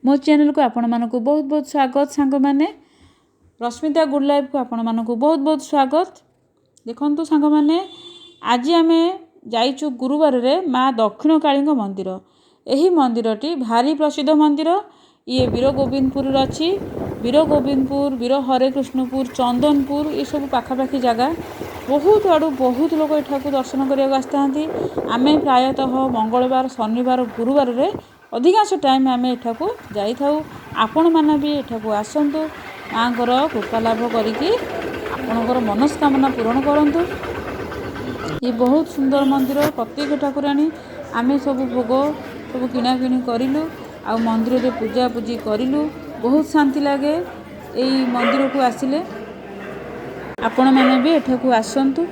मो चैनल को आपण मानक बहुत बहुत स्वागत। सांग मैंने रश्मिता गुड लाइफ को आपण मानक बहुत बहुत स्वागत। देखंतु सांग मैंने आज आम जाइचु गुरुवार रे माँ दक्षिण काली मंदिर। यही मंदिरटी भारी प्रसिद्ध मंदिर। ये वीर गोविंदपुर अच्छी। वीर गोविंदपुर, वीर हरेकृष्णपुर, चंदनपुर ये सब पाखापाखि जगह। बहुत आड़ू बहुत लोग यहाँ दर्शन करने आसता। आम प्रायतः मंगलवार, शनिवार, गुरुवार रे अधिकांश टाइम आम एठाकू जाई थाउ। आपण माने भी एठाकू आसंतु, माँकर कृपा लाभ करिकी आपणकर मनस्कामना पूरण करंतु। ये बहुत सुंदर मंदिर। प्रत्येक ठाकुराणी आम सब भोग सब किणाकिणी करूँ आ मंदिर रे पूजा पूजी करूँ। बहुत शांति लगे यही मंदिर को आसिले। आपण माने भी एठाकू आसंतु।